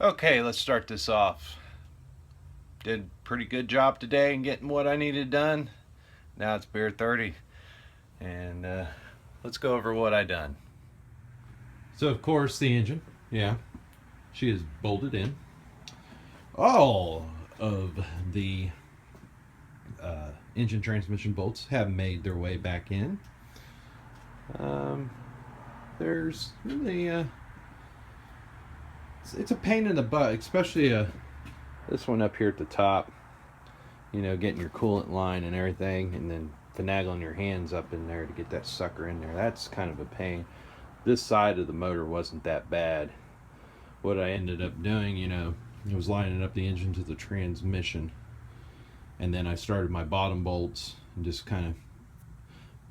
Okay, let's start this off. Did a pretty good job today in getting what I needed done. Now it's beer 30, and let's go over what I done. So, of course, the engine, yeah, she is bolted in. All of the engine transmission bolts have made their way back in. Um, there's really, it's a pain in the butt, especially this one up here at the top. You know, getting your coolant line and everything, and then finagling your hands up in there to get that sucker in there. That's kind of a pain. This side of the motor wasn't that bad. What I ended up doing, I was lining up the engine to the transmission, and then I started my bottom bolts and just kind of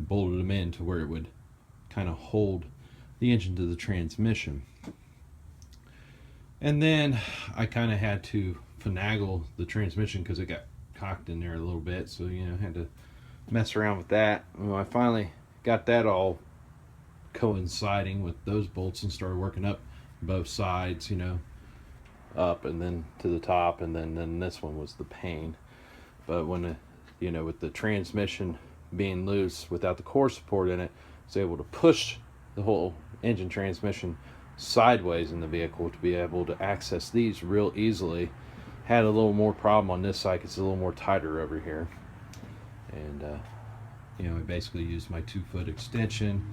bolted them in to where it would kind of hold the engine to the transmission. And then I kind of had to finagle the transmission because it got cocked in there a little bit, so had to mess around with that. Well, I finally got that all coinciding with those bolts and started working up both sides, up and then to the top, and then this one was the pain. But when with the transmission being loose without the core support in it, I was able to push the whole engine transmission sideways in the vehicle to be able to access these real easily. Had a little more problem on this side, it's a little more tighter over here. And I basically used my 2-foot extension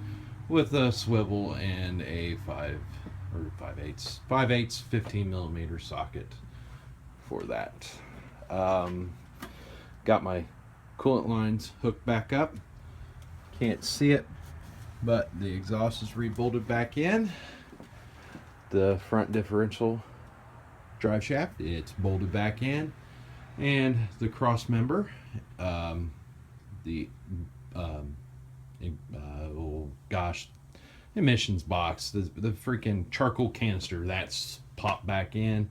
with a swivel and a 5/8 15 millimeter socket for that. Got my coolant lines hooked back up. Can't see it, but the exhaust is rebolted back in. The front differential drive shaft, it's bolted back in, and the cross member, the oh gosh, emissions box, the freaking charcoal canister, that's popped back in.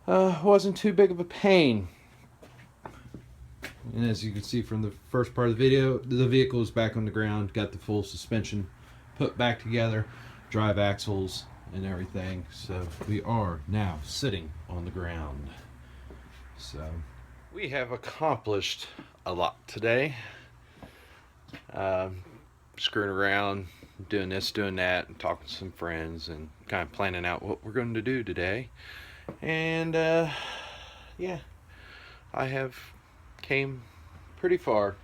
Wasn't too big of a pain. And as you can see from the first part of the video, the vehicle is back on the ground, got the full suspension put back together, drive axles and everything. So we are now sitting on the ground. So we have accomplished a lot today. Screwing around, doing this, doing that, and talking to some friends, and kind of planning out what we're going to do today. And yeah, I have came pretty far.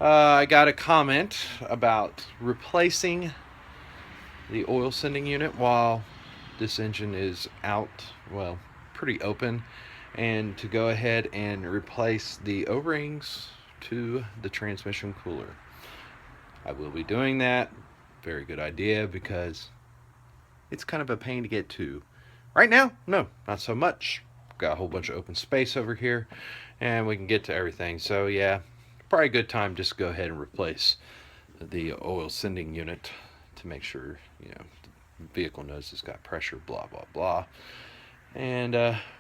I got a comment about replacing the oil sending unit while this engine is out, well, pretty open, and to go ahead and replace the O-rings to the transmission cooler. I will be doing that. Very good idea, because it's kind of a pain to get to. Right now, no, not so much. Got a whole bunch of open space over here, and we can get to everything. So yeah, probably a good time just to go ahead and replace the oil sending unit to make sure the vehicle knows it's got pressure, blah blah blah. And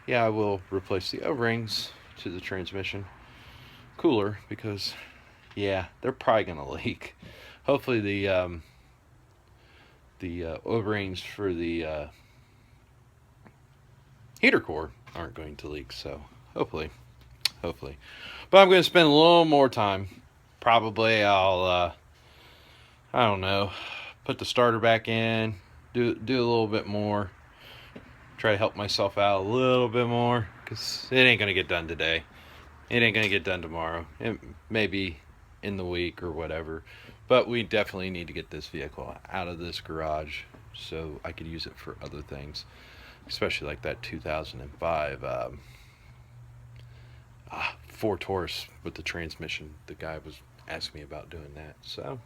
yeah, I will replace the O-rings to the transmission cooler, because yeah, they're probably gonna leak. Hopefully the O-rings for the heater core aren't going to leak. So hopefully. But I'm going to spend a little more time. Probably I'll I don't know, put the starter back in, do a little bit more, try to help myself out a little bit more, because it ain't going to get done today. It ain't going to get done tomorrow. It may be in the week or whatever. But we definitely need to get this vehicle out of this garage so I could use it for other things, especially like that 2005 Ford Taurus with the transmission. The guy was asking me about doing that. So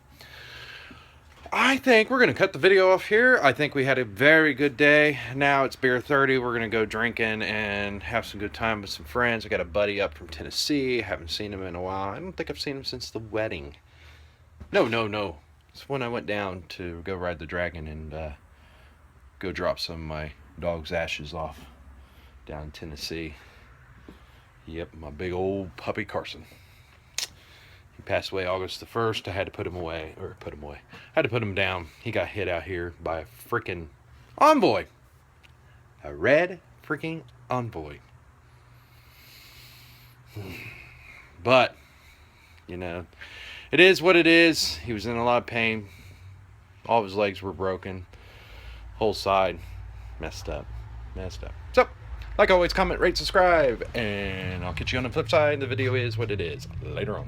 I think we're going to cut the video off here. I think we had a very good day. Now it's beer 30. We're going to go drinking and have some good time with some friends. I got a buddy up from Tennessee. Haven't seen him in a while. I don't think I've seen him since the wedding. No. It's when I went down to go ride the dragon and go drop some of my dog's ashes off down in Tennessee. Yep, my big old puppy Carson. He passed away August the 1st. I had to put him away. I had to put him down. He got hit out here by a freaking envoy. A red freaking envoy. But, you know, it is what it is. He was in a lot of pain. All of his legs were broken. Whole side messed up. So, like always, comment, rate, subscribe, and I'll catch you on the flip side. The video is what it is. Later on.